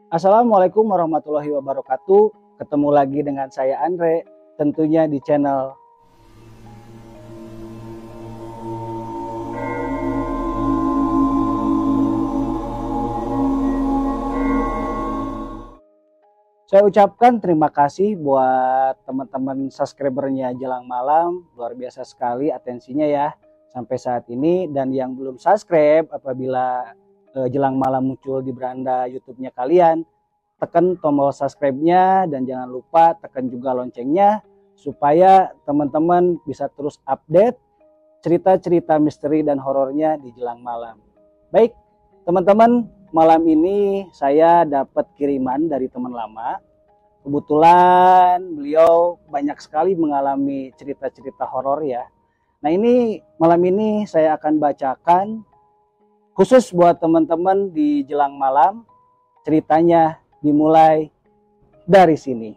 Assalamualaikum warahmatullahi wabarakatuh. Ketemu lagi dengan saya Andre, tentunya di channel. Saya ucapkan terima kasih buat teman-teman subscribernya Jelang Malam. Luar biasa sekali atensinya ya sampai saat ini. Dan yang belum subscribe, apabila Jelang Malam muncul di beranda YouTube-nya kalian, tekan tombol subscribe-nya dan jangan lupa tekan juga loncengnya supaya teman-teman bisa terus update cerita-cerita misteri dan horornya di Jelang Malam. Baik, teman-teman, malam ini saya dapat kiriman dari teman lama. Kebetulan beliau banyak sekali mengalami cerita-cerita horor ya. Nah, ini malam ini saya akan bacakan khusus buat teman-teman di Jelang Malam. Ceritanya dimulai dari sini.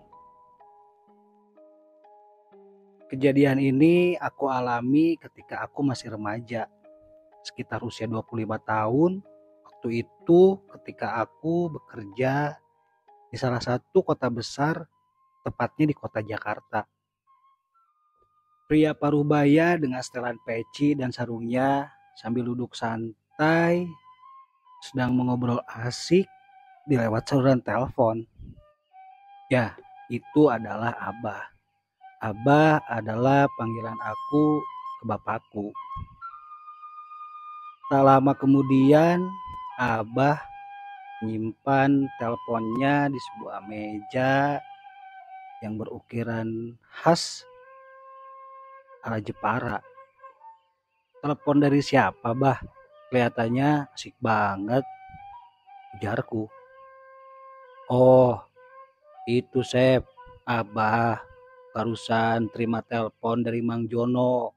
Kejadian ini aku alami ketika aku masih remaja, sekitar usia 25 tahun. Waktu itu ketika aku bekerja di salah satu kota besar, tepatnya di kota Jakarta. Pria parubaya dengan setelan peci dan sarungnya sambil duduk santai sedang mengobrol asik di lewat saluran telepon. Ya, itu adalah Abah. Abah adalah panggilan aku ke bapakku. Tak lama kemudian, Abah menyimpan teleponnya di sebuah meja yang berukiran khas ala Jepara. Telepon dari siapa, Bah? Kelihatannya asik banget, ujarku. Oh, itu Sep, Abah barusan terima telepon dari Mang Jono.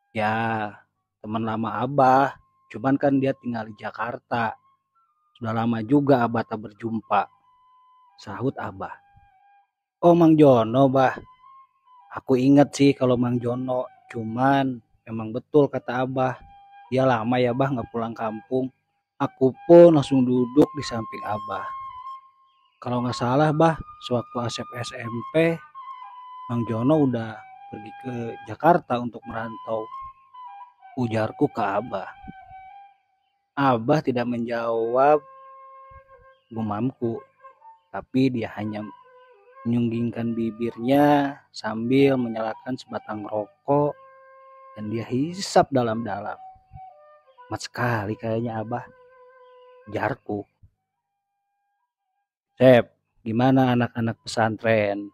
Ya, teman lama Abah, cuman kan dia tinggal di Jakarta. Sudah lama juga Abah tak berjumpa, sahut Abah. Oh, Mang Jono, Bah. Aku ingat sih kalau Mang Jono, cuman memang betul kata Abah. Dia lama ya Bah nggak pulang kampung. Aku pun langsung duduk di samping Abah. Kalau nggak salah Bah, sewaktu Asep SMP, Mang Jono udah pergi ke Jakarta untuk merantau, ujarku ke Abah. Abah tidak menjawab gumamku, tapi dia hanya menyunggingkan bibirnya sambil menyalakan sebatang rokok dan dia hisap dalam-dalam. Mat sekali kayaknya Abah, jarku. Sep, gimana anak-anak pesantren?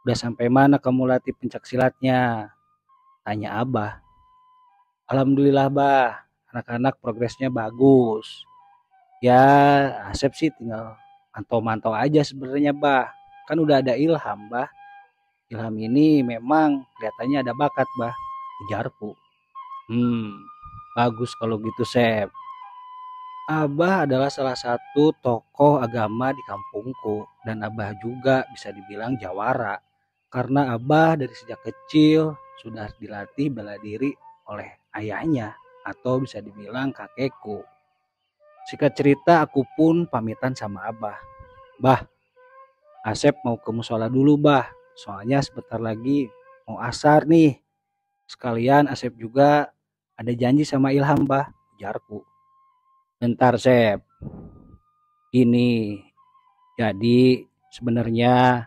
Udah sampai mana kamu latih pencak silatnya? Tanya Abah. Alhamdulillah Bah, anak-anak progresnya bagus. Ya, Asep sih tinggal mantau-mantau aja sebenarnya Bah. Kan udah ada Ilham Bah. Ilham ini memang kelihatannya ada bakat Bah, ujarku. Bagus kalau gitu Sep. Abah adalah salah satu tokoh agama di kampungku dan Abah juga bisa dibilang jawara karena Abah dari sejak kecil sudah dilatih bela diri oleh ayahnya atau bisa dibilang kakekku. Singkat cerita aku pun pamitan sama Abah. Bah, Asep mau ke musola dulu Bah, soalnya sebentar lagi mau asar nih. Sekalian Asep juga ada janji sama Ilham Bah, ujarku. Bentar Sep, ini jadi sebenarnya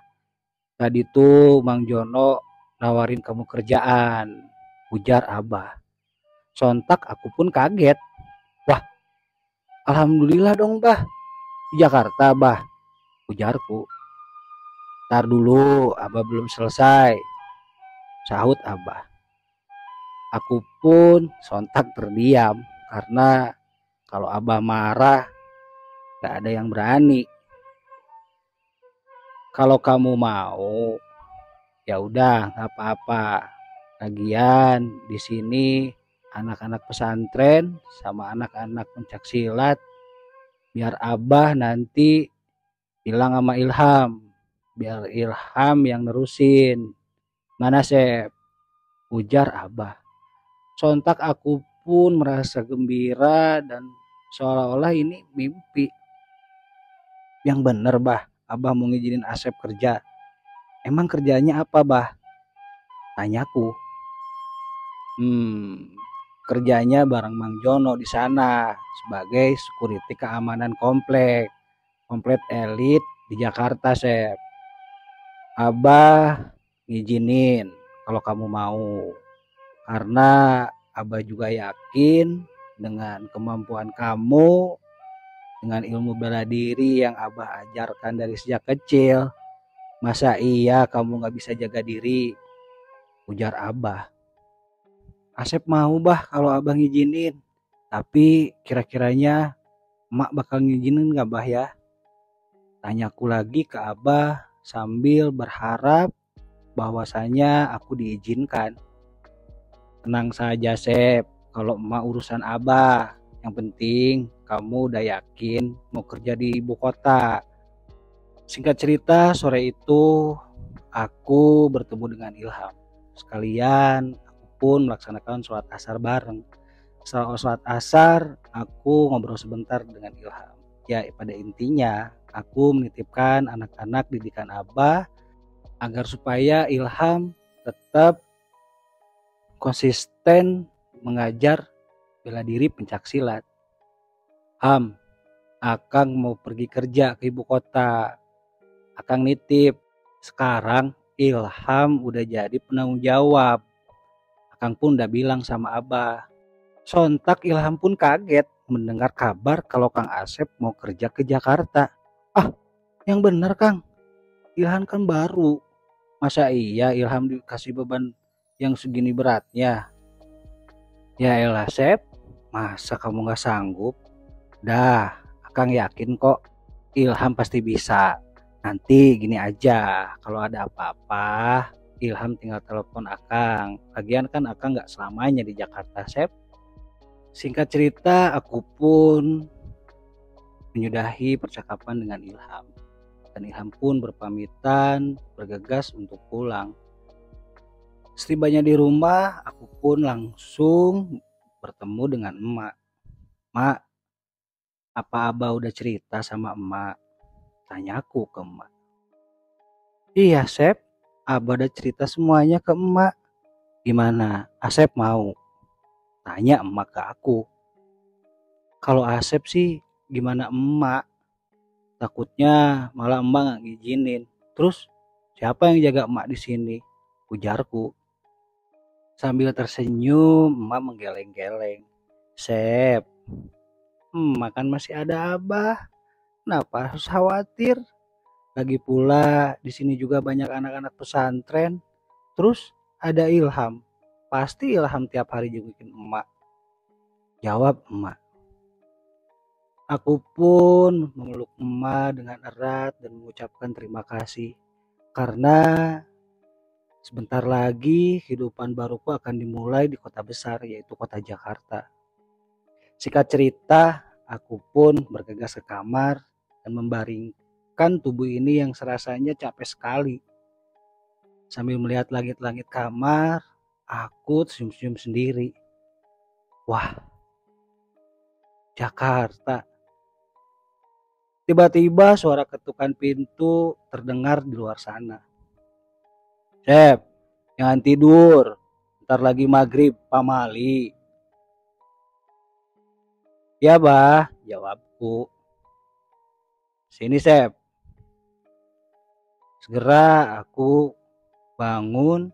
tadi tuh Mang Jono nawarin kamu kerjaan, ujar Abah. Sontak aku pun kaget. Wah, alhamdulillah dong Bah, di Jakarta Bah, ujarku. Tar dulu, Abah belum selesai, sahut Abah. Aku pun sontak terdiam karena kalau Abah marah gak ada yang berani. Kalau kamu mau, ya udah nggak apa-apa. Lagian di sini anak-anak pesantren sama anak-anak pencak silat, biar Abah nanti bilang sama Ilham, biar Ilham yang nerusin. Mana Sep? Ujar Abah. Sontak aku pun merasa gembira dan seolah-olah ini mimpi. Yang bener bah, abah mau ngizinin Asep kerja. Emang kerjanya apa bah? Tanyaku. Kerjanya bareng Mang Jono di sana sebagai security keamanan komplek elit di Jakarta, Sep. Abah ngizinin kalau kamu mau. Karena Abah juga yakin dengan kemampuan kamu, dengan ilmu bela diri yang Abah ajarkan dari sejak kecil. Masa iya kamu gak bisa jaga diri? Ujar Abah. Asep mau bah kalau Abah ngizinin. Tapi kira-kiranya emak bakal ngizinin gak bah ya? Tanyaku lagi ke Abah sambil berharap bahwasanya aku diizinkan. Tenang saja Sep, kalau emak urusan Abah. Yang penting kamu udah yakin mau kerja di ibu kota. Singkat cerita, sore itu aku bertemu dengan Ilham. Sekalian aku pun melaksanakan sholat asar bareng. Setelah sholat asar, aku ngobrol sebentar dengan Ilham. Ya, pada intinya aku menitipkan anak-anak didikan Abah agar supaya Ilham tetap konsisten mengajar bela diri pencaksilat. Ham, Akang mau pergi kerja ke ibu kota. Akang nitip, sekarang Ilham udah jadi penanggung jawab. Akang pun udah bilang sama Abah. Sontak Ilham pun kaget mendengar kabar kalau Kang Asep mau kerja ke Jakarta. Ah, yang bener Kang, Ilham kan baru. Masa iya Ilham dikasih beban yang segini beratnya? Ya elah Sep, masa kamu gak sanggup? Dah, Akang yakin kok Ilham pasti bisa. Nanti gini aja, kalau ada apa-apa Ilham tinggal telepon Akang. Lagian kan Akang gak selamanya di Jakarta, Sep. Singkat cerita, aku pun menyudahi percakapan dengan Ilham. Dan Ilham pun berpamitan, bergegas untuk pulang. Setibanya di rumah, aku pun langsung bertemu dengan emak. Mak, apa Abah udah cerita sama emak? Tanyaku ke emak. Iya Sep, Abah udah cerita semuanya ke emak. Gimana, Asep mau? Tanya emak ke aku. Kalau Asep sih gimana emak? Takutnya malah emak gak ngizinin. Terus siapa yang jaga emak di sini? Ujarku. Sambil tersenyum, emak menggeleng-geleng. Sep, emak kan masih ada Abah. Kenapa harus khawatir? Lagi pula di sini juga banyak anak-anak pesantren. Terus ada Ilham. Pasti Ilham tiap hari jengukin emak. Jawab emak. Aku pun memeluk emak dengan erat dan mengucapkan terima kasih. Karena sebentar lagi kehidupan baruku akan dimulai di kota besar, yaitu kota Jakarta. Singkat cerita, aku pun bergegas ke kamar dan membaringkan tubuh ini yang serasanya capek sekali. Sambil melihat langit-langit kamar, aku tersenyum-senyum sendiri. Wah, Jakarta. Tiba-tiba suara ketukan pintu terdengar di luar sana. Sep, jangan tidur. Ntar lagi maghrib, pamali. Ya bah, jawabku. Sini Sep. Segera aku bangun.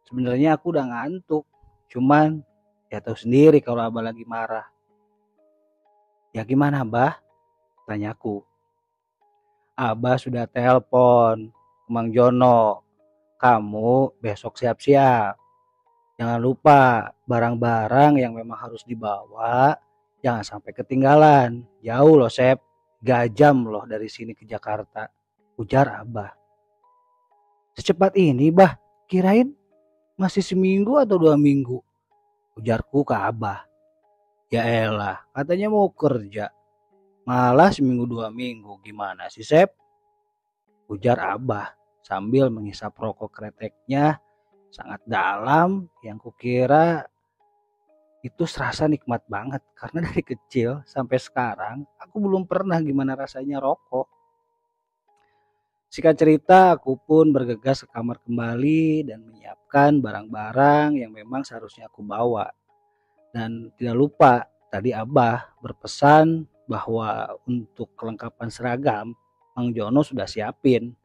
Sebenarnya aku udah ngantuk. Cuman ya tahu sendiri kalau Abah lagi marah. Ya gimana Abah? Tanyaku. Abah sudah telepon ke Mang Jono. Kamu besok siap-siap. Jangan lupa barang-barang yang memang harus dibawa. Jangan sampai ketinggalan. Jauh loh Sep. 3 jam loh dari sini ke Jakarta. Ujar Abah. Secepat ini bah, kirain masih seminggu atau 2 minggu. Ujarku ke Abah. Ya elah, katanya mau kerja. Malah seminggu 2 minggu, gimana sih Sep? Ujar Abah sambil menghisap rokok kreteknya sangat dalam yang kukira itu serasa nikmat banget. Karena dari kecil sampai sekarang aku belum pernah gimana rasanya rokok. Singkat cerita, aku pun bergegas ke kamar kembali dan menyiapkan barang-barang yang memang seharusnya aku bawa. Dan tidak lupa, tadi Abah berpesan bahwa untuk kelengkapan seragam, Mang Jono sudah siapin.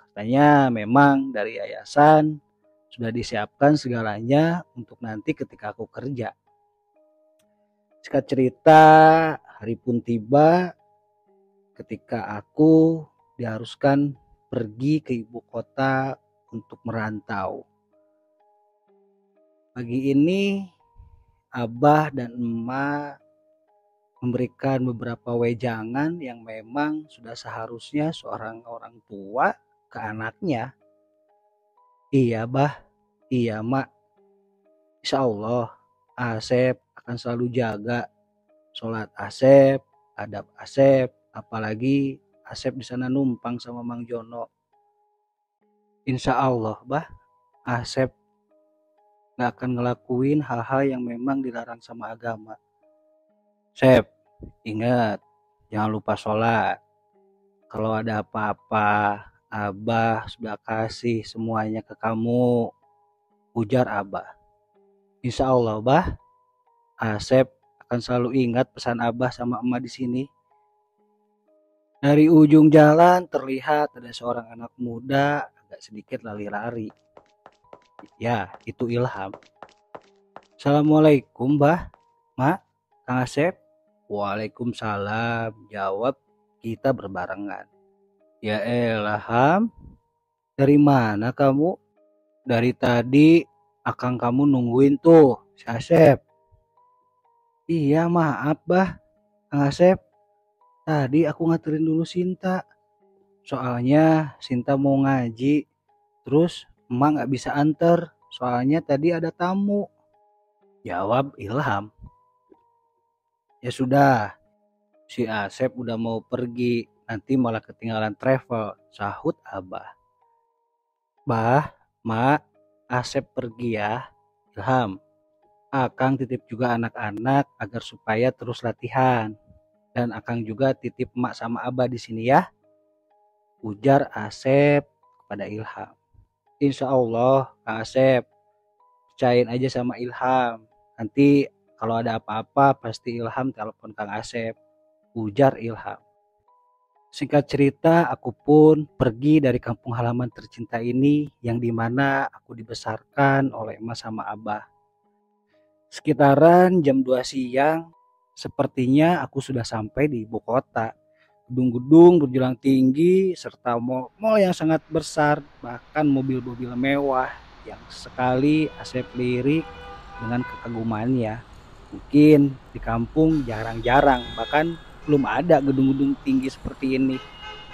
Katanya memang dari yayasan sudah disiapkan segalanya untuk nanti ketika aku kerja. Singkat cerita, hari pun tiba ketika aku diharuskan pergi ke ibu kota untuk merantau. Pagi ini Abah dan emak memberikan beberapa wejangan yang memang sudah seharusnya seorang orang tua ke anaknya. Iya bah, iya mak, insya Allah Asep akan selalu jaga sholat Asep, adab Asep, apalagi Asep di sana numpang sama Mang Jono. Insya Allah bah, Asep gak akan ngelakuin hal-hal yang memang dilarang sama agama. Sep, ingat jangan lupa sholat. Kalau ada apa-apa, Abah sudah kasih semuanya ke kamu, ujar Abah. Insya Allah bah, Asep akan selalu ingat pesan Abah sama emak di sini. Dari ujung jalan terlihat ada seorang anak muda agak sedikit lari-lari. Ya, itu Ilham. Assalamualaikum bah, mak, Kang Asep. Waalaikumsalam, jawab kita berbarengan. Ya elah Ham, dari mana kamu? Dari tadi akang kamu nungguin tuh, si Asep. Iya maaf bah, Kang Asep. Tadi aku nganterin dulu Sinta. Soalnya Sinta mau ngaji, terus emak gak bisa anter. Soalnya tadi ada tamu. Jawab Ilham. Ya sudah, si Asep udah mau pergi, nanti malah ketinggalan travel, sahut Abah. Bah, mak, Asep pergi ya. Ilham, akang titip juga anak-anak agar supaya terus latihan. Dan akang juga titip emak sama Abah di sini ya, ujar Asep kepada Ilham. Insya Allah, Kang Asep, percayain aja sama Ilham. Nanti kalau ada apa-apa pasti Ilham telepon Kang Asep, ujar Ilham. Singkat cerita, aku pun pergi dari kampung halaman tercinta ini yang dimana aku dibesarkan oleh emak sama Abah. Sekitaran jam 2 siang, sepertinya aku sudah sampai di ibu kota. Gedung-gedung berjulang tinggi serta mal yang sangat besar, bahkan mobil-mobil mewah yang sekali Asep lirik dengan kekagumannya. Mungkin di kampung jarang-jarang, bahkan belum ada gedung-gedung tinggi seperti ini,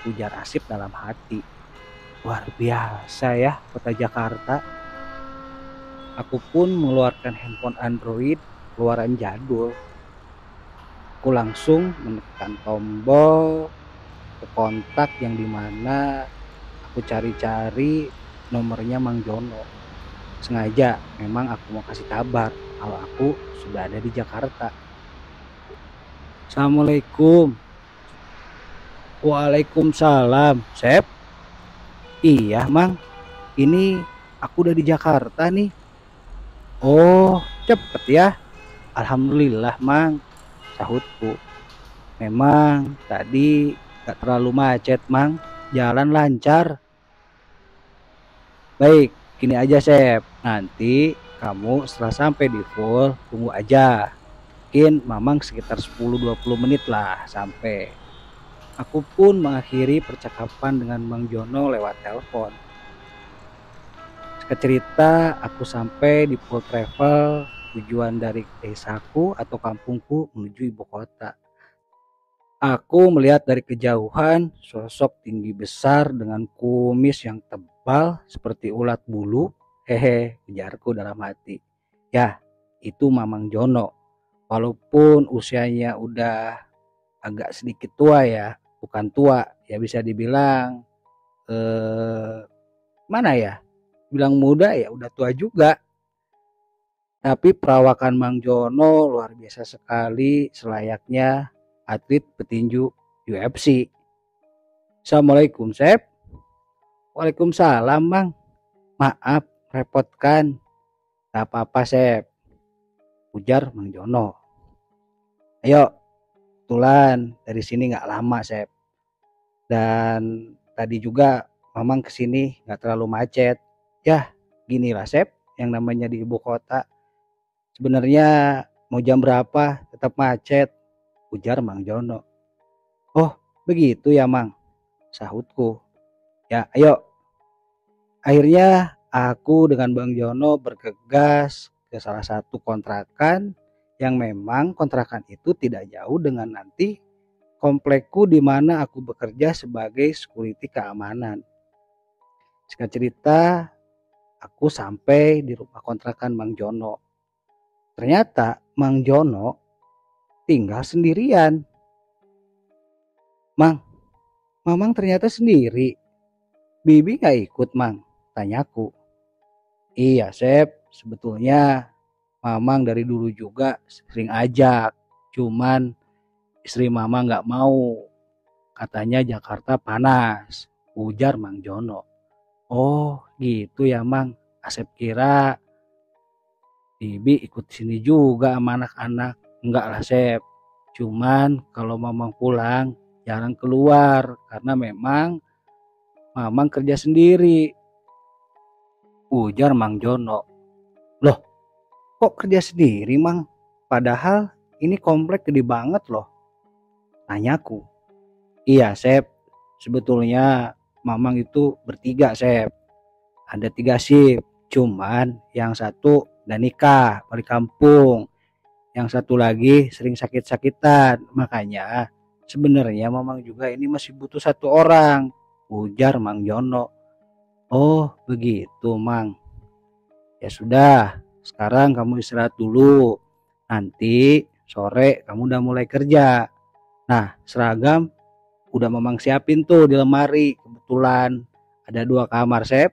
ujar Asep dalam hati. Luar biasa ya kota Jakarta. Aku pun mengeluarkan handphone Android keluaran jadul. Aku langsung menekan tombol ke kontak yang dimana aku cari-cari nomornya Mang Jono. Sengaja memang aku mau kasih kabar kalau aku sudah ada di Jakarta. Assalamualaikum. Waalaikumsalam. Sep? Iya Mang, ini aku udah di Jakarta nih. Oh, cepet ya. Alhamdulillah Mang, sahutku. Memang tadi gak terlalu macet Mang, jalan lancar. Baik, gini aja Sep, nanti kamu setelah sampai di full tunggu aja. Mungkin Mamang sekitar 10-20 menit lah sampai. Aku pun mengakhiri percakapan dengan Mang Jono lewat telepon. Singkat cerita, aku sampai di full travel tujuan dari desaku atau kampungku menuju ibu kota. Aku melihat dari kejauhan sosok tinggi besar dengan kumis yang tebal seperti ulat bulu. Hehe, ujarku dalam hati. Ya, itu Mamang Jono. Walaupun usianya udah agak sedikit tua ya, bukan tua, ya bisa dibilang mana ya? Bilang muda ya udah tua juga. Tapi perawakan Mang Jono luar biasa sekali, selayaknya atlet petinju UFC. Assalamualaikum, Sep. Waalaikumsalam, Mang. Maaf, repotkan. Tak apa-apa, Sep. Ujar Mang Jono. Ayo, kebetulan dari sini nggak lama, Sep. Dan tadi juga Mamang kesini nggak terlalu macet. Ya, ginilah, Sep, yang namanya di ibu kota. Sebenarnya mau jam berapa tetap macet, ujar Mang Jono. Oh, begitu ya, Mang, sahutku. Ya, ayo. Akhirnya aku dengan Bang Jono bergegas ke salah satu kontrakan yang memang kontrakan itu tidak jauh dengan nanti komplekku di mana aku bekerja sebagai security keamanan. Singkat cerita, aku sampai di rumah kontrakan Bang Jono. Ternyata Bang Jono tinggal sendirian. Mang, Mamang ternyata sendiri. Bibi gak ikut, Mang? Tanyaku. Iya, Sep. Sebetulnya Mamang dari dulu juga sering ajak. Cuman istri Mama gak mau. Katanya Jakarta panas. Ujar Mang Jono. Oh, gitu ya, Mang. Asep kira Bibi ikut sini juga sama anak-anak. Enggak lah, Sep. Cuman kalau Mamang pulang jarang keluar karena memang Mamang kerja sendiri. Ujar Mang Jono. Loh, kok kerja sendiri, Mang? Padahal ini komplek gede banget loh. Tanyaku. Iya, Sep. Sebetulnya Mamang itu bertiga, Sep. Ada 3 shift. Cuman yang satu udah nikah, balik kampung. Yang satu lagi sering sakit-sakitan. Makanya sebenarnya Mamang juga ini masih butuh 1 orang. Ujar Mang Jono. Oh, begitu, Mang. Ya sudah, sekarang kamu istirahat dulu. Nanti sore kamu udah mulai kerja. Nah, seragam udah Mamang siapin tuh di lemari. Kebetulan ada 2 kamar, Sep.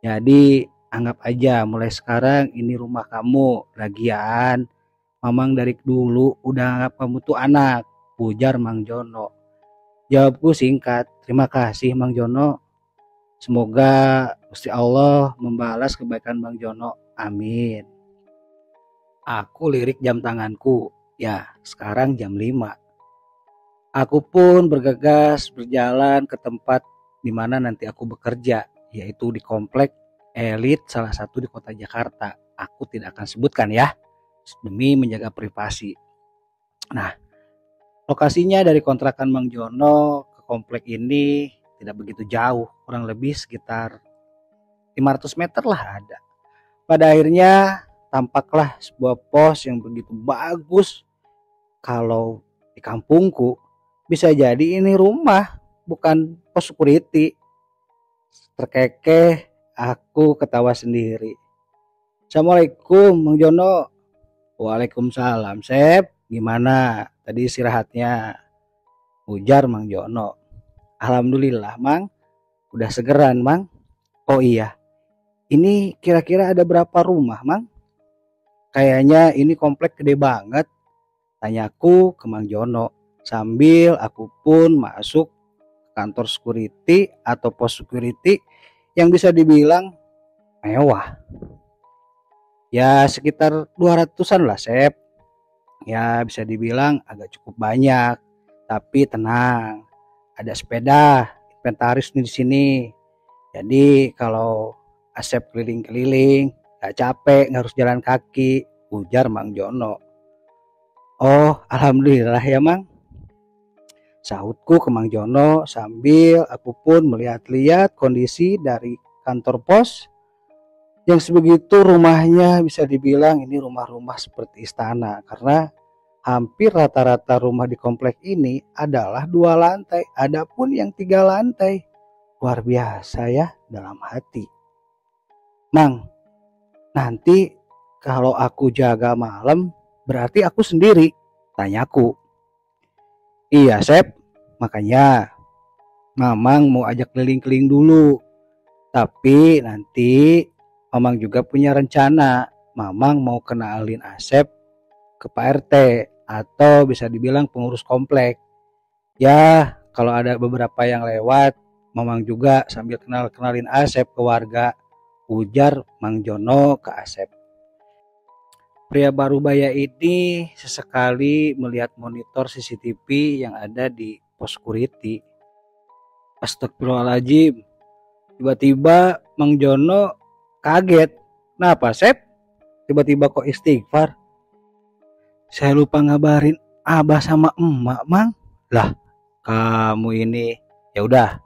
Jadi anggap aja mulai sekarang ini rumah kamu. Lagian Mamang dari dulu udah anggap kamu tuh anak. Ujar Mang Jono. Jawabku singkat. Terima kasih, Mang Jono. Semoga Gusti Allah membalas kebaikan Bang Jono. Amin. Aku lirik jam tanganku. Ya, sekarang jam 5. Aku pun bergegas berjalan ke tempat di mana nanti aku bekerja, yaitu di komplek elit salah satu di kota Jakarta. Aku tidak akan sebutkan ya, demi menjaga privasi. Nah, lokasinya dari kontrakan Bang Jono ke komplek ini tidak begitu jauh, kurang lebih sekitar 500 meter lah ada. Pada akhirnya tampaklah sebuah pos yang begitu bagus. Kalau di kampungku bisa jadi ini rumah, bukan pos security. Terkekeh aku ketawa sendiri. Assalamualaikum, Bang Jono. Waalaikumsalam, Sep. Gimana tadi istirahatnya? Ujar Mang Jono. Alhamdulillah, Mang. Udah segeran, Mang. Oh iya, ini kira-kira ada berapa rumah, Mang? Kayaknya ini komplek gede banget. Tanyaku ke Mang Jono. Sambil aku pun masuk kantor security atau pos security yang bisa dibilang mewah. Ya sekitar 200-an lah, Sep. Ya bisa dibilang agak cukup banyak. Tapi tenang, ada sepeda inventaris nih di sini. Jadi kalau Asep keliling-keliling, gak capek, gak harus jalan kaki, ujar Mang Jono. Oh, alhamdulillah ya, Mang. Sahutku ke Mang Jono sambil aku pun melihat-lihat kondisi dari kantor pos yang sebegitu rumahnya bisa dibilang ini rumah-rumah seperti istana karena hampir rata-rata rumah di komplek ini adalah 2 lantai, adapun yang 3 lantai. Luar biasa ya dalam hati. Mang, nanti kalau aku jaga malam berarti aku sendiri, tanyaku. Iya, Sep. Makanya Mamang mau ajak keliling-keliling dulu. Tapi nanti Mamang juga punya rencana. Mamang mau kenalin Asep ke Pak RT atau bisa dibilang pengurus komplek. Ya, kalau ada beberapa yang lewat Mamang juga sambil kenalin Asep ke warga, ujar Mang Jono ke Asep. Pria Parubaya ini sesekali melihat monitor CCTV yang ada di pos security. Astagfirullahaladzim, tiba-tiba Mang Jono kaget. Kenapa, Sep? Tiba-tiba kok istighfar? Saya lupa ngabarin Abah sama emak, Mang. Lah, kamu ini. Ya udah,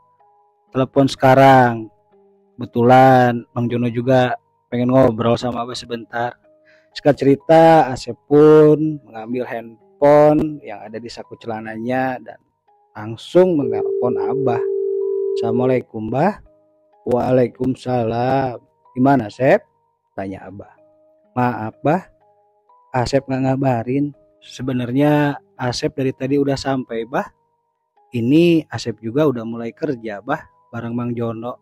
telepon sekarang. Kebetulan Mang Jono juga pengen ngobrol sama Abah sebentar. Singkat cerita, Asep pun mengambil handphone yang ada di saku celananya dan langsung menelpon Abah. Assalamualaikum, Bah. Waalaikumsalam. Gimana, Asep? Tanya Abah. Maaf, Bah, Asep nggak ngabarin. Sebenarnya Asep dari tadi udah sampai, Bah. Ini Asep juga udah mulai kerja, Bah, bareng Mang Jono.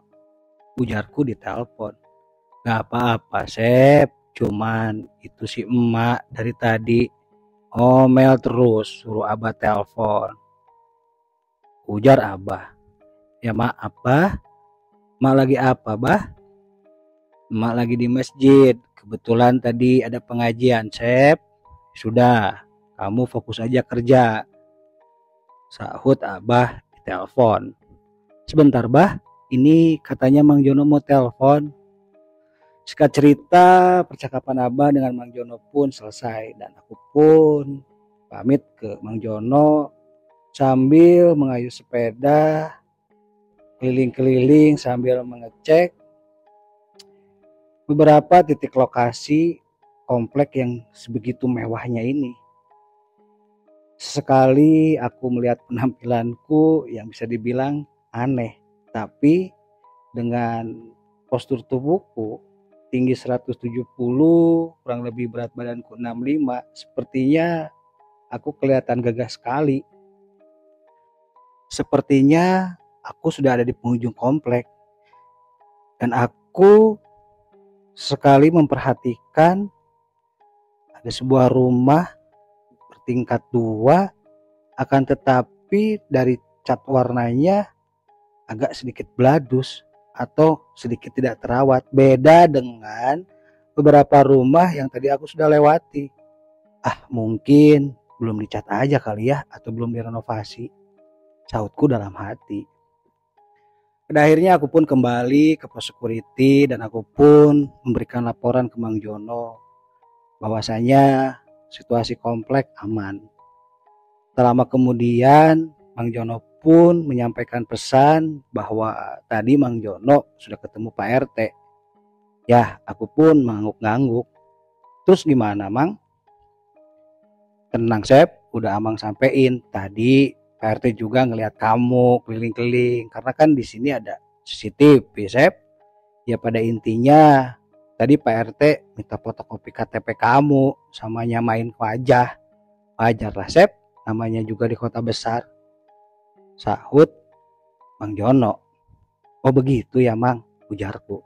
Ujarku di telepon. Gak apa-apa, Sep. Cuman itu si emak dari tadi omel terus suruh Abah telepon. Ujar Abah. Ya maaf, Bah. Emak lagi apa, Bah? Emak lagi di masjid. Kebetulan tadi ada pengajian, Sep. Sudah, kamu fokus aja kerja. Sahut Abah di telepon. Sebentar, Bah. Ini katanya Mang Jono mau telepon. Singkat cerita, percakapan Abah dengan Mang Jono pun selesai dan aku pun pamit ke Mang Jono sambil mengayuh sepeda keliling-keliling sambil mengecek beberapa titik lokasi komplek yang sebegitu mewahnya ini. Sesekali aku melihat penampilanku yang bisa dibilang aneh, tapi dengan postur tubuhku tinggi 170, kurang lebih berat badanku 65, sepertinya aku kelihatan gagah sekali. Sepertinya aku sudah ada di penghujung komplek. Dan aku sekali memperhatikan ada sebuah rumah bertingkat 2, akan tetapi dari cat warnanya agak sedikit beladus atau sedikit tidak terawat, beda dengan beberapa rumah yang tadi aku sudah lewati. Mungkin belum dicat aja kali ya, atau belum direnovasi, sahutku dalam hati. Pada akhirnya aku pun kembali ke pos security dan aku pun memberikan laporan ke Mang Jono bahwasanya situasi komplek aman. Tak lama kemudian Mang Jono pun menyampaikan pesan bahwa tadi Mang Jono sudah ketemu Pak RT. Ya, aku pun mengangguk-ngangguk. Terus gimana, Mang? Tenang, Sep, udah Amang sampein. Tadi Pak RT juga ngelihat kamu keliling-keliling karena kan di sini ada CCTV, Sep. Ya pada intinya tadi Pak RT minta fotokopi KTP kamu sama nyamain wajah. Wajar lah, Sep, namanya juga di kota besar. Sahut Mang Jono. Oh begitu ya, Mang, ujarku.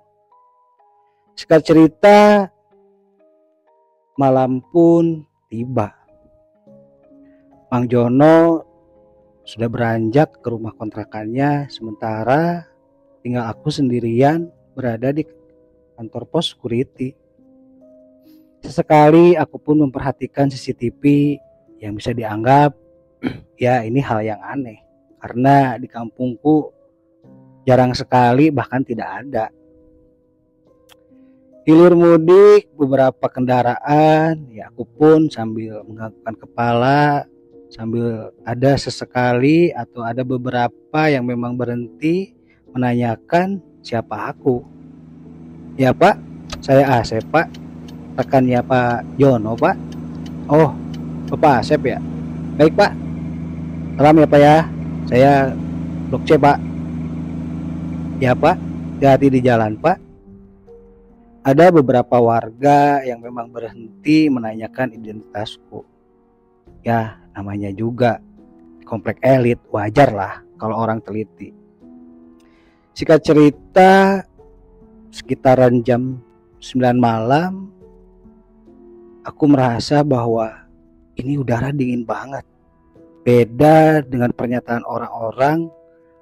Singkat cerita, malam pun tiba. Mang Jono sudah beranjak ke rumah kontrakannya, sementara tinggal aku sendirian berada di kantor pos security. Sesekali aku pun memperhatikan CCTV yang bisa dianggap ya ini hal yang aneh. Karena di kampungku jarang sekali bahkan tidak ada. Hilir mudik beberapa kendaraan, ya aku pun sambil menganggukkan kepala, sambil ada sesekali atau ada beberapa yang memang berhenti menanyakan siapa aku. Ya Pak, saya Asep Pak, rekannya Pak Jono Pak. Oh, Bapak Asep ya? Baik Pak, salam ya Pak ya. Saya Blok C Pak. Ya Pak, hati-hati di jalan Pak. Ada beberapa warga yang memang berhenti menanyakan identitasku. Ya namanya juga komplek elit, wajar lah kalau orang teliti. Singkat cerita, sekitaran jam 9 malam aku merasa bahwa ini udara dingin banget. Beda dengan pernyataan orang-orang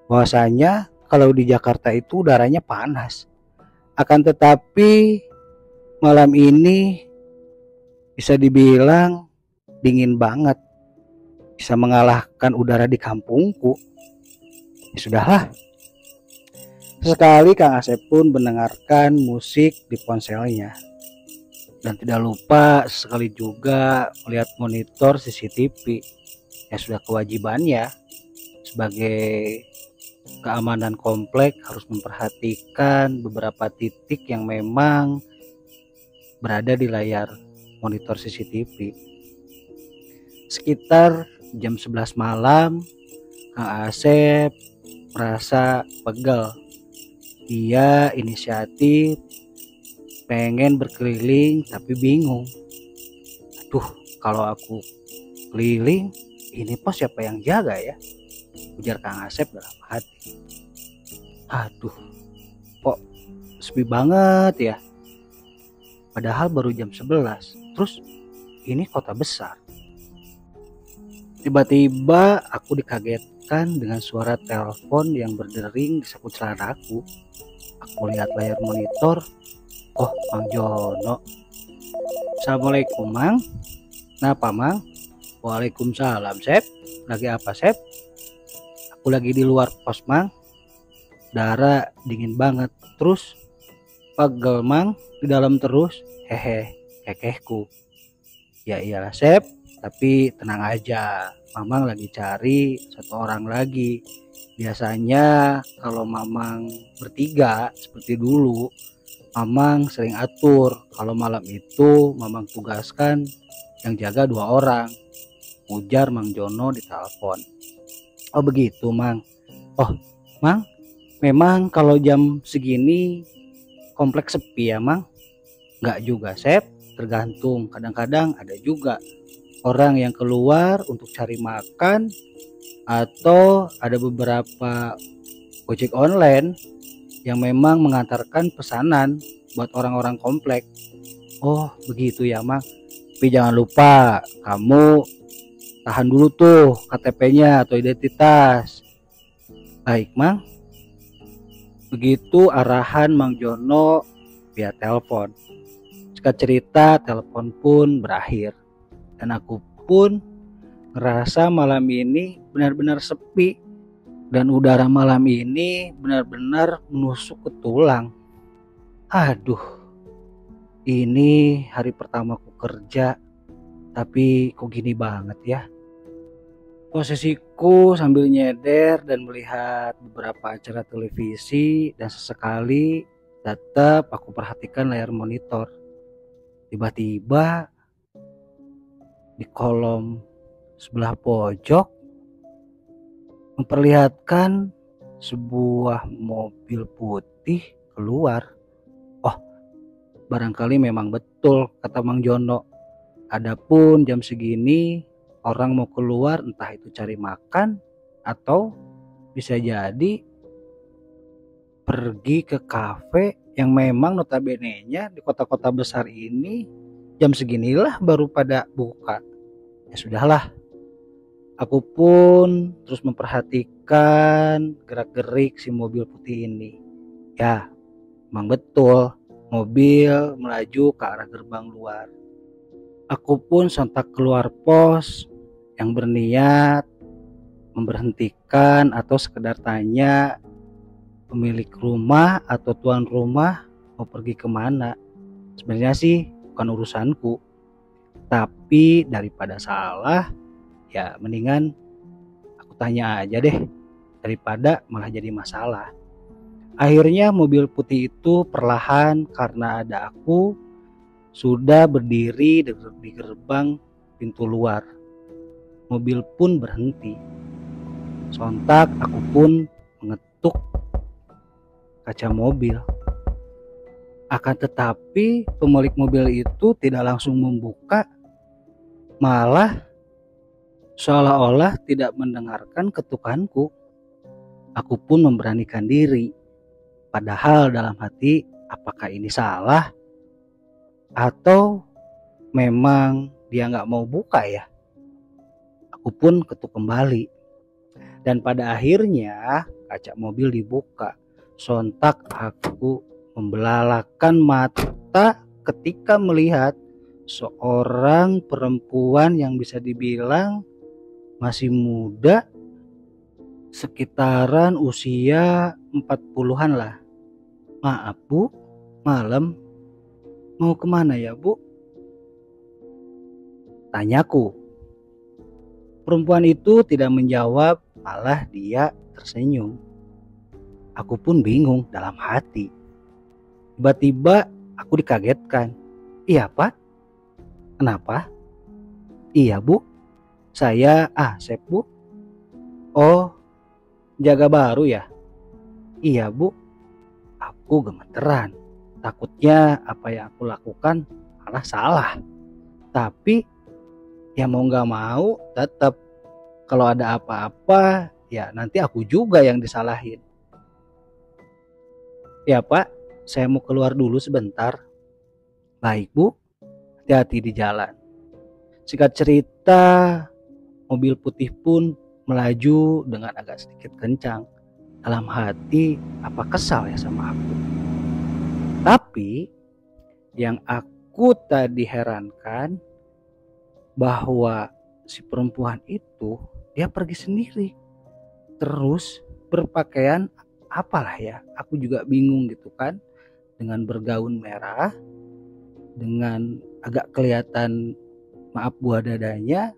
bahwasanya kalau di Jakarta itu udaranya panas. Akan tetapi malam ini bisa dibilang dingin banget. Bisa mengalahkan udara di kampungku. Ya sudahlah. Sesekali Kang Asep pun mendengarkan musik di ponselnya. Dan tidak lupa sekali juga melihat monitor CCTV. Ya sudah kewajibannya sebagai keamanan komplek harus memperhatikan beberapa titik yang memang berada di layar monitor CCTV. Sekitar jam 11 malam, Kang Asep merasa pegel. Dia inisiatif pengen berkeliling tapi bingung. Aduh, kalau aku keliling, ini pos siapa yang jaga ya? Ujar Kang Asep dalam hati. Aduh, kok sepi banget ya? Padahal baru jam 11. Terus ini kota besar. Tiba-tiba aku dikagetkan dengan suara telepon yang berdering di saku celanaku. Aku lihat layar monitor. Oh, Mang Jono. Assalamualaikum, Mang. Kenapa, Mang? Waalaikumsalam, Sep. Lagi apa, Sep? Aku lagi di luar pos, Mang. Udara dingin banget. Terus pegel, Mang. Di dalam terus. Hehe, kekehku. Ya iyalah, Sep. Tapi tenang aja. Mamang lagi cari satu orang lagi. Biasanya kalau Mamang bertiga seperti dulu, Mamang sering atur. Kalau malam itu Mamang tugaskan yang jaga 2 orang. Ujar Mang Jono di telepon. Oh begitu, Mang. Oh, Mang, memang kalau jam segini kompleks sepi ya, Mang? Enggak juga, Sep. Tergantung. Kadang-kadang ada juga orang yang keluar untuk cari makan, atau ada beberapa ojek online yang memang mengantarkan pesanan buat orang-orang komplek. Oh begitu ya, Mang. Tapi jangan lupa kamu tahan dulu tuh KTP-nya atau identitas. Baik, Mang. Begitu arahan Mang Jono via telepon. Singkat cerita, telepon pun berakhir. Dan aku pun ngerasa malam ini benar-benar sepi. Dan udara malam ini benar-benar menusuk ke tulang. Aduh, ini hari pertamaku kerja. Tapi kok gini banget ya. Posisiku sambil nyeder dan melihat beberapa acara televisi. Dan sesekali tetap aku perhatikan layar monitor. Tiba-tiba di kolom sebelah pojok memperlihatkan sebuah mobil putih keluar. Oh, barangkali memang betul kata Mang Jono. Adapun jam segini orang mau keluar entah itu cari makan atau bisa jadi pergi ke kafe yang memang notabene-nya di kota-kota besar ini jam seginilah baru pada buka. Ya sudahlah. Aku pun terus memperhatikan gerak-gerik si mobil putih ini. Ya, memang betul mobil melaju ke arah gerbang luar. Aku pun sontak keluar pos yang berniat memberhentikan atau sekedar tanya pemilik rumah atau tuan rumah mau pergi kemana. Sebenarnya sih bukan urusanku, tapi daripada salah, ya mendingan aku tanya aja deh daripada malah jadi masalah. Akhirnya mobil putih itu perlahan karena ada aku sudah berdiri di gerbang pintu luar. Mobil pun berhenti. Sontak aku pun mengetuk kaca mobil. Akan tetapi pemilik mobil itu tidak langsung membuka, malah seolah-olah tidak mendengarkan ketukanku. Aku pun memberanikan diri. Padahal dalam hati, apakah ini salah? Atau memang dia nggak mau buka ya? Aku pun ketuk kembali. Dan pada akhirnya kaca mobil dibuka. Sontak aku membelalakan mata ketika melihat seorang perempuan yang bisa dibilang masih muda, sekitaran usia 40-an lah. "Maaf Bu, malam, mau kemana ya Bu?" tanyaku. Perempuan itu tidak menjawab, malah dia tersenyum. Aku pun bingung dalam hati. Tiba-tiba aku dikagetkan. "Iya Pak, kenapa?" "Iya Bu, saya Asep Bu." "Oh, jaga baru ya?" "Iya Bu." Aku gemeteran. Takutnya apa yang aku lakukan malah salah. Tapi ya mau gak mau tetap, kalau ada apa-apa ya nanti aku juga yang disalahin. "Ya Pak, saya mau keluar dulu sebentar." "Baik Bu, hati-hati di jalan." Singkat cerita, mobil putih pun melaju dengan agak sedikit kencang. Dalam hati, apa kesal ya sama aku? Tapi yang aku tadi herankan, bahwa si perempuan itu dia pergi sendiri, terus berpakaian apalah ya, aku juga bingung gitu kan, dengan bergaun merah, dengan agak kelihatan maaf buah dadanya,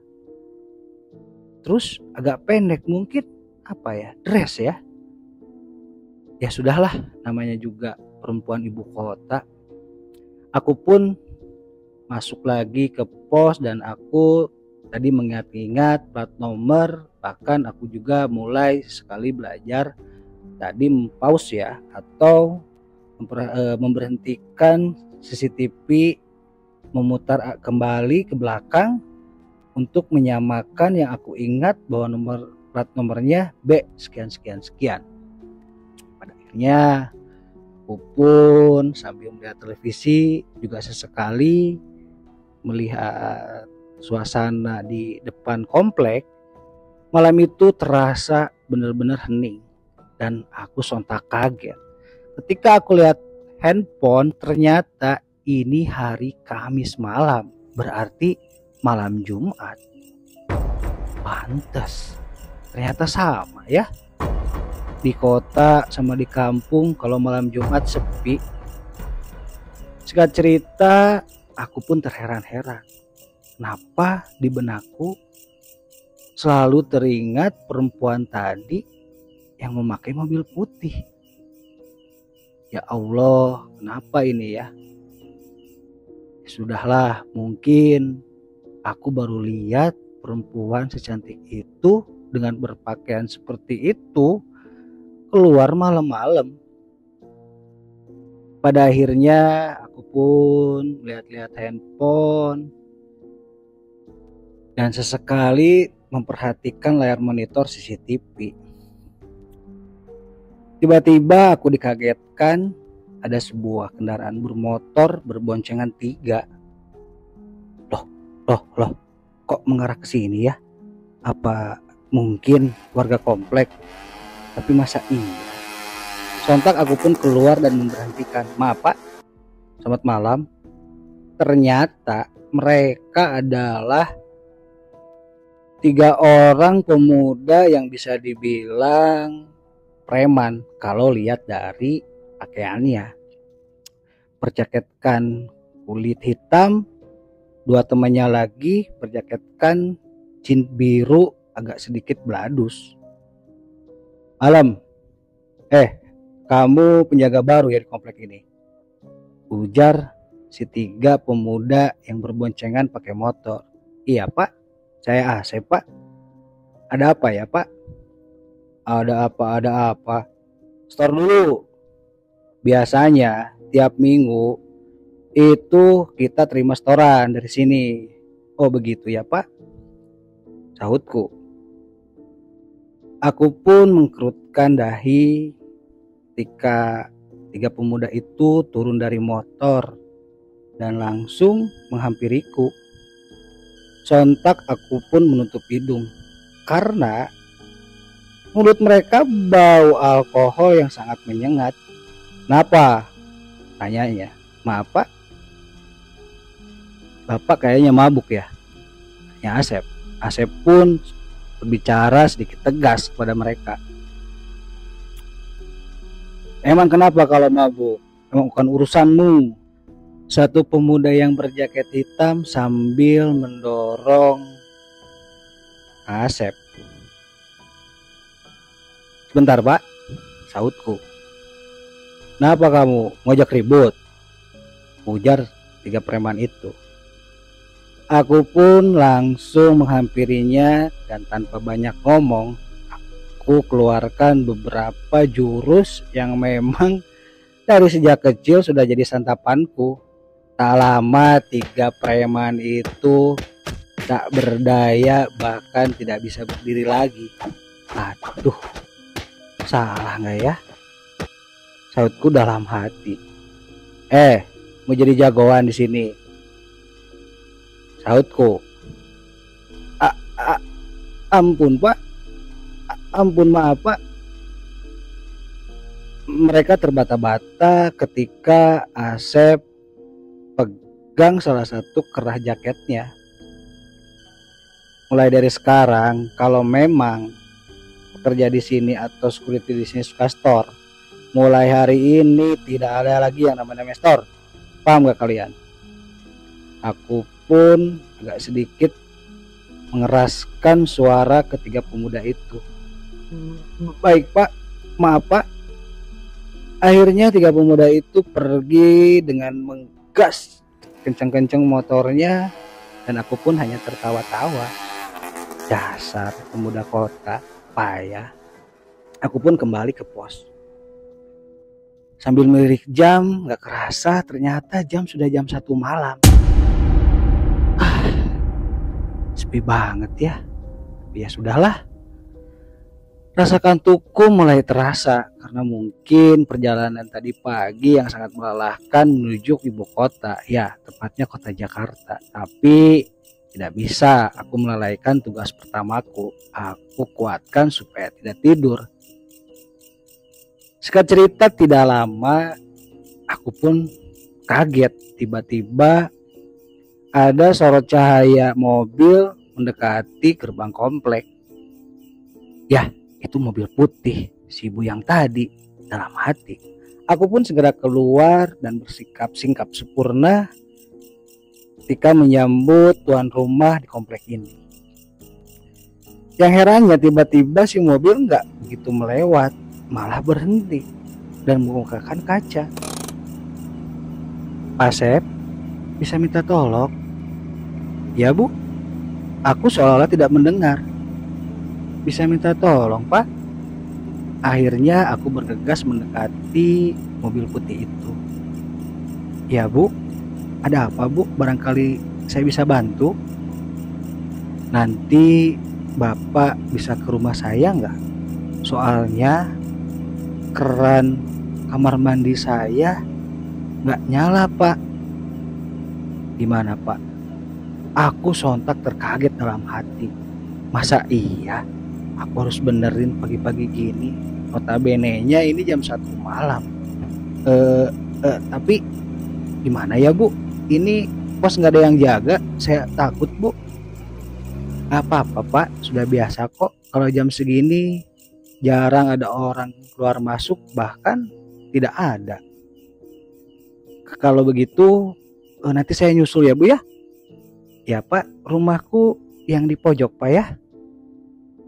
terus agak pendek, mungkin apa ya, dress ya. Ya sudahlah, namanya juga perempuan ibu kota. Aku pun masuk lagi ke pos dan aku tadi mengingat-ingat plat nomor, bahkan aku juga mulai sekali belajar tadi mempause ya, atau memberhentikan CCTV, memutar kembali ke belakang untuk menyamakan yang aku ingat bahwa nomor plat nomornya B sekian sekian sekian. Pada akhirnya aku pun sambil melihat televisi juga sesekali melihat suasana di depan komplek. Malam itu terasa benar-benar hening dan aku sontak kaget ketika aku lihat handphone. Ternyata ini hari Kamis malam, berarti malam Jumat. Pantes, ternyata sama ya, di kota sama di kampung kalau malam Jumat sepi. Singkat cerita, aku pun terheran-heran, kenapa di benakku selalu teringat perempuan tadi yang memakai mobil putih. Ya Allah, kenapa ini ya? Sudahlah, mungkin aku baru lihat perempuan secantik itu dengan berpakaian seperti itu keluar malam-malam. Pada akhirnya aku pun lihat-lihat handphone dan sesekali memperhatikan layar monitor CCTV. Tiba-tiba aku dikagetkan ada sebuah kendaraan bermotor berboncengan 3. Loh, kok mengarah ke sini ya? Apa mungkin warga komplek? Tapi masa iya? Sontak aku pun keluar dan memberhentikan. "Maaf Pak, selamat malam." Ternyata mereka adalah 3 orang pemuda yang bisa dibilang preman kalau lihat dari pakaiannya. Berjaketkan kulit hitam, 2 temannya lagi berjaketkan jeans biru agak sedikit beladus. "Malam, kamu penjaga baru ya di komplek ini?" ujar si 3 pemuda yang berboncengan pakai motor. "Iya Pak, saya Asep Pak." "Ada apa ya Pak?" Ada apa. Store dulu. Biasanya tiap minggu itu kita terima setoran dari sini." "Oh begitu ya Pak," sahutku. Aku pun mengkerutkan dahi ketika 3 pemuda itu turun dari motor dan langsung menghampiriku. Sontak aku pun menutup hidung karena Mulut mereka bau alkohol yang sangat menyengat. Kenapa? Tanyanya. Maaf Pak, Bapak kayaknya mabuk ya? Tanya Asep. Asep pun berbicara sedikit tegas kepada mereka. Emang kenapa kalau mabuk? Emang bukan urusanmu. Satu pemuda yang berjaket hitam sambil mendorong Asep. Sebentar Pak, sahutku. Kenapa kamu ngojak ribut? Ujar 3 preman itu. Aku pun langsung menghampirinya dan tanpa banyak ngomong, aku keluarkan beberapa jurus yang memang dari sejak kecil sudah jadi santapanku. Tak lama 3 preman itu tak berdaya, bahkan tidak bisa berdiri lagi. Aduh, salah nggak ya? Sahutku dalam hati. Mau jadi jagoan di sini? Sahutku. Ampun Pak, ampun maaf Pak. Mereka terbata-bata ketika Asep pegang salah satu kerah jaketnya. Mulai dari sekarang, kalau memang pekerja di sini atau security di sini suka store, mulai hari ini tidak ada lagi yang namanya store. Paham gak kalian? Aku pun agak sedikit mengeraskan suara ketiga pemuda itu. Baik Pak, maaf Pak. Akhirnya 3 pemuda itu pergi dengan menggas kencang-kencang motornya, dan aku pun hanya tertawa-tawa. Dasar pemuda kota payah. Aku pun kembali ke pos. Sambil melirik jam, gak kerasa ternyata sudah jam 1 malam. Sepi banget ya. Tapi ya sudahlah. Rasa kantukku mulai terasa karena mungkin perjalanan tadi pagi yang sangat melelahkan menuju ibu kota, ya tepatnya kota Jakarta. Tapi tidak bisa aku melalaikan tugas pertamaku. Aku kuatkan supaya tidak tidur. Singkat cerita, tidak lama aku pun kaget. Tiba-tiba ada sorot cahaya mobil mendekati gerbang komplek. Ya, itu mobil putih si ibu yang tadi. Dalam hati aku pun segera keluar dan bersikap singkap sempurna ketika menyambut tuan rumah di komplek ini. Yang herannya, tiba-tiba si mobil nggak begitu melewat, malah berhenti dan membukakan kaca. Pak Sep, bisa minta tolong? Ya Bu, aku seolah-olah tidak mendengar. Bisa minta tolong Pak? Akhirnya aku bergegas mendekati mobil putih itu. Ya Bu, ada apa Bu? Barangkali saya bisa bantu. Nanti Bapak bisa ke rumah saya nggak? Soalnya keran kamar mandi saya nggak nyala Pak. Gimana Pak? Aku sontak terkaget dalam hati. Masa iya aku harus benerin pagi-pagi gini? Notabene-nya ini jam 1 malam. Tapi gimana ya Bu? Ini pos nggak ada yang jaga. Saya takut Bu. Gak apa-apa Pak, sudah biasa kok. Kalau jam segini jarang ada orang keluar masuk, bahkan tidak ada. Kalau begitu nanti saya nyusul ya Bu ya. Ya Pak, rumahku yang di pojok Pak ya.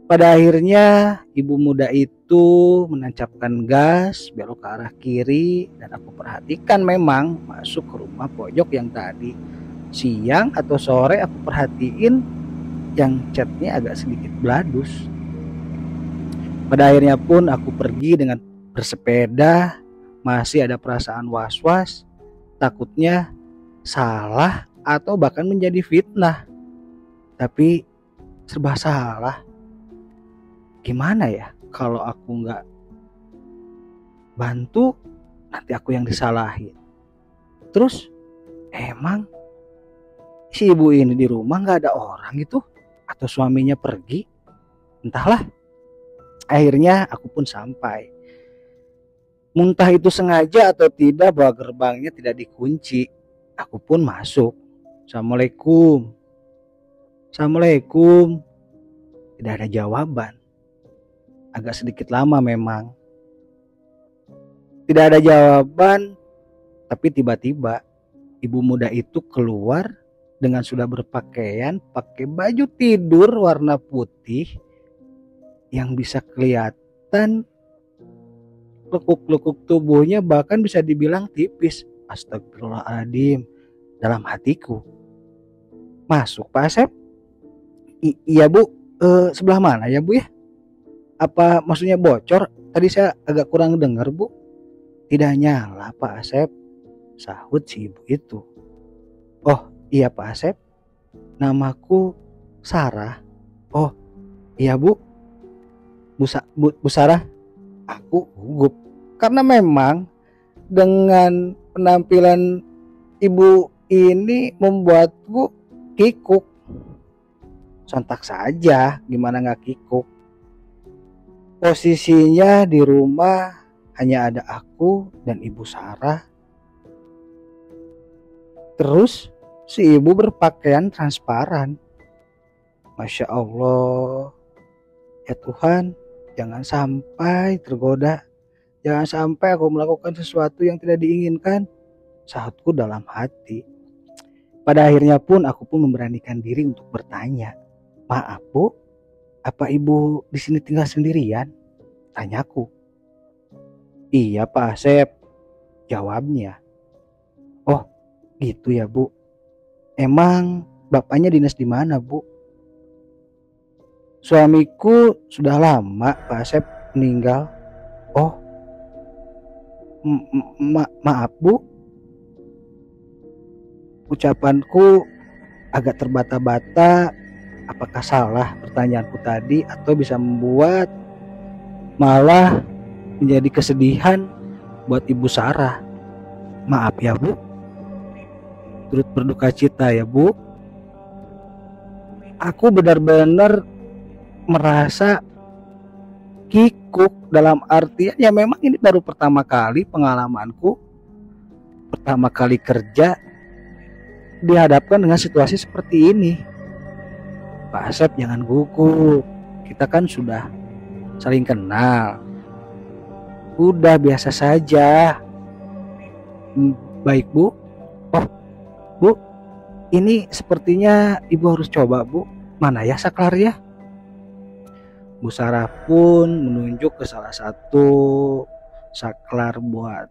Pada akhirnya ibu muda itu menancapkan gas belok ke arah kiri, dan aku perhatikan memang masuk ke rumah pojok yang tadi. Siang atau sore aku perhatiin yang catnya agak sedikit beladus. Pada akhirnya pun aku pergi dengan bersepeda. Masih ada perasaan was-was, takutnya salah atau bahkan menjadi fitnah. Tapi serba salah. Gimana ya kalau aku nggak bantu, nanti aku yang disalahin. Terus emang si ibu ini di rumah nggak ada orang itu, atau suaminya pergi? Entahlah. Akhirnya aku pun sampai. Muntah itu sengaja atau tidak bahwa gerbangnya tidak dikunci. Aku pun masuk. Assalamualaikum. Assalamualaikum. Tidak ada jawaban. Agak sedikit lama memang. Tidak ada jawaban, tapi tiba-tiba ibu muda itu keluar dengan sudah berpakaian, pakai baju tidur warna putih yang bisa kelihatan lekuk-lekuk tubuhnya bahkan bisa dibilang tipis. Astagfirullahaladzim, dalam hatiku. Masuk Pak Asep? Iya Bu, sebelah mana ya Bu ya? Apa maksudnya bocor? Tadi saya agak kurang dengar Bu. Tidak nyala Pak Asep, sahut si ibu itu. Oh iya Pak Asep, namaku Sarah. Oh iya Bu, Bu Sarah. Aku gugup karena memang dengan penampilan ibu ini membuatku kikuk. Sontak saja, gimana gak kikuk. Posisinya di rumah hanya ada aku dan ibu Sarah. Terus si ibu berpakaian transparan. Masya Allah, ya Tuhan, jangan sampai tergoda. Jangan sampai aku melakukan sesuatu yang tidak diinginkan, sahutku dalam hati. Pada akhirnya pun aku pun memberanikan diri untuk bertanya. Maaf Bu, apa ibu di sini tinggal sendirian? Tanyaku. Iya Pak Asep, jawabnya. Oh gitu ya Bu. Emang bapaknya dinas di mana Bu? Suamiku sudah lama Pak Asep meninggal. Oh, maaf Bu. Ucapanku agak terbata-bata. Apakah salah pertanyaanku tadi atau bisa membuat malah menjadi kesedihan buat Ibu Sarah? Maaf ya Bu. Turut berduka cita ya Bu. Aku benar-benar merasa kikuk, dalam artian ya memang ini baru pertama kali pengalamanku, pertama kali kerja dihadapkan dengan situasi seperti ini. Pak Asep jangan gugup, kita kan sudah saling kenal, udah biasa saja. Baik Bu. Oh Bu, ini sepertinya Ibu harus coba Bu. Mana ya saklarnya? Bu Sarah pun menunjuk ke salah satu saklar buat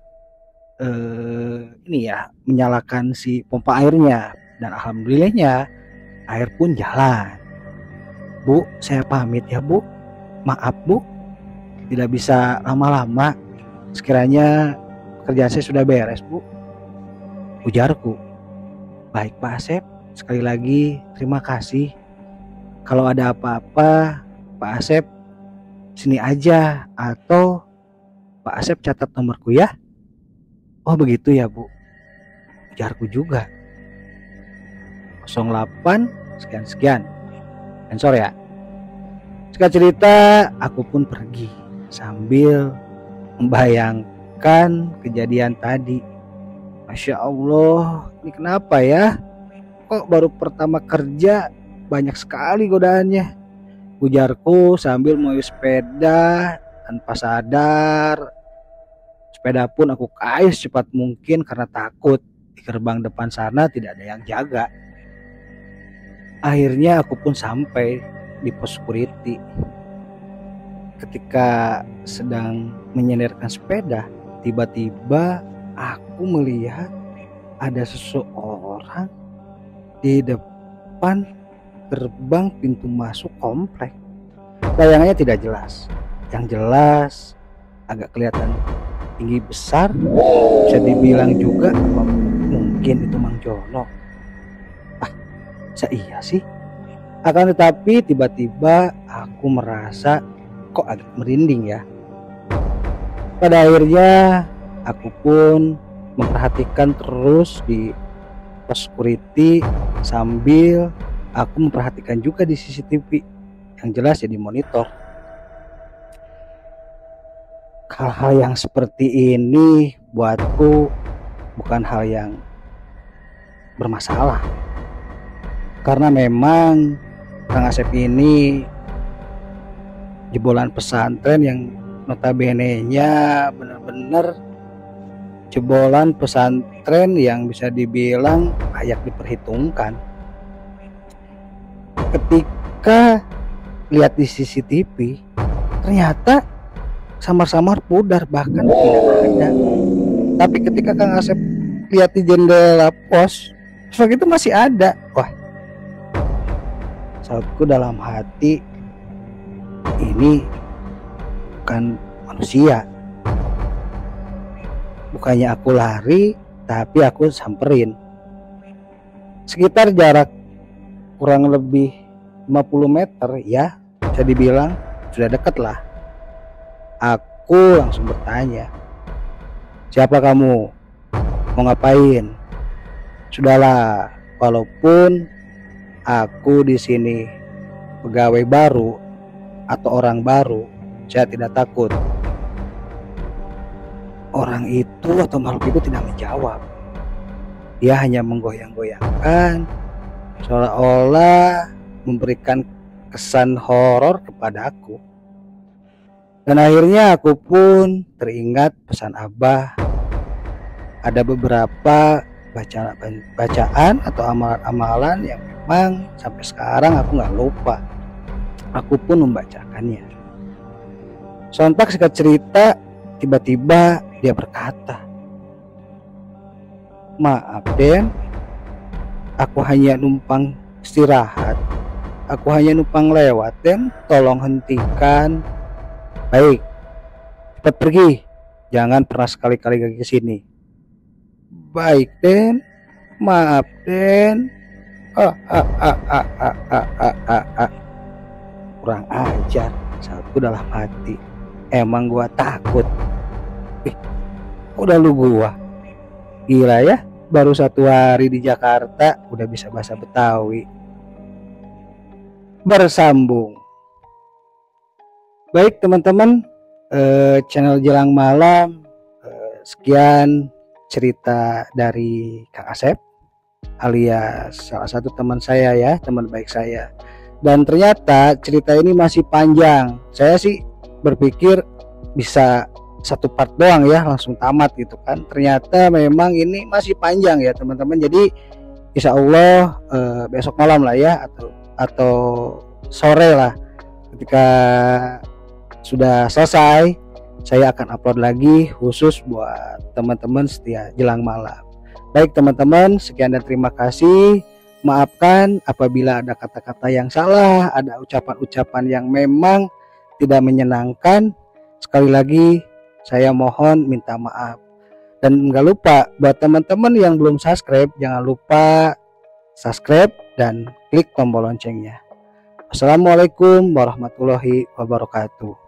ini ya, menyalakan si pompa airnya, dan alhamdulillahnya air pun jalan. Bu, saya pamit ya Bu. Maaf Bu, tidak bisa lama-lama. Sekiranya kerjaan saya sudah beres Bu, ujarku. Baik Pak Asep, sekali lagi terima kasih. Kalau ada apa-apa Pak Asep sini aja, atau Pak Asep catat nomorku ya. Oh begitu ya Bu, ujarku juga. 08 sekian-sekian. Sensor ya. Singkat cerita, aku pun pergi sambil membayangkan kejadian tadi. Masya Allah, ini kenapa ya? Kok baru pertama kerja banyak sekali godaannya, ujarku sambil mengayuh sepeda tanpa sadar. Sepeda pun aku kayuh secepat mungkin karena takut di gerbang depan sana tidak ada yang jaga. Akhirnya aku pun sampai di pos security. Ketika sedang menyenderkan sepeda, tiba-tiba aku melihat ada seseorang di depan gerbang pintu masuk komplek. Bayangannya tidak jelas. Yang jelas agak kelihatan tinggi besar. Bisa dibilang juga mungkin itu Mang Jono. Iya sih. Akan tetapi tiba-tiba aku merasa kok agak merinding ya. Pada akhirnya aku pun memperhatikan terus di pos security sambil aku memperhatikan juga di CCTV yang jelas ya di monitor. hal-hal yang seperti ini buatku bukan hal yang bermasalah, karena memang Kang Asep ini jebolan pesantren yang notabene-nya benar-benar jebolan pesantren yang bisa dibilang layak diperhitungkan. Ketika lihat di CCTV, ternyata samar-samar pudar, bahkan tidak ada. Tapi ketika Kang Asep lihat di jendela pos, itu masih ada. Wah, sautku dalam hati, ini bukan manusia. Bukannya aku lari, tapi aku samperin. Sekitar jarak kurang lebih 50 meter ya, bisa dibilang sudah dekat lah. Aku langsung bertanya, siapa kamu? Mau ngapain? Sudahlah, walaupun aku di sini pegawai baru atau orang baru, saya tidak takut. Orang itu atau makhluk itu tidak menjawab. Dia hanya menggoyang-goyangkan, seolah-olah memberikan kesan horor kepada aku. Dan akhirnya aku pun teringat pesan Abah. Ada beberapa bacaan atau amalan-amalan yang memang sampai sekarang aku nggak lupa. Aku pun membacakannya. Sontak singkat cerita, tiba-tiba dia berkata, "Maaf Den, aku hanya numpang istirahat. Aku hanya numpang lewat Den, tolong hentikan. Baik, cepat pergi. Jangan pernah sekali-kali lagi ke sini." "Baik Den, maaf Den." Kurang ajar, saatku dalam hati. Emang gua takut. Udah lu gua gila ya, baru 1 hari di Jakarta udah bisa bahasa Betawi. Bersambung. Baik teman-teman, channel Jelang Malam, sekian cerita dari Kang Asep alias salah satu teman saya ya, teman baik saya. Dan ternyata cerita ini masih panjang. Saya sih berpikir bisa 1 part doang ya, langsung tamat gitu kan. Ternyata memang ini masih panjang ya teman-teman. Jadi insya Allah besok malam lah ya, atau sore lah, ketika sudah selesai saya akan upload lagi khusus buat teman-teman setia Jelang Malam. Baik teman-teman, sekian dan terima kasih. Maafkan apabila ada kata-kata yang salah, ada ucapan-ucapan yang memang tidak menyenangkan. Sekali lagi saya mohon minta maaf. Dan nggak lupa buat teman-teman yang belum subscribe, jangan lupa subscribe dan klik tombol loncengnya. Assalamualaikum warahmatullahi wabarakatuh.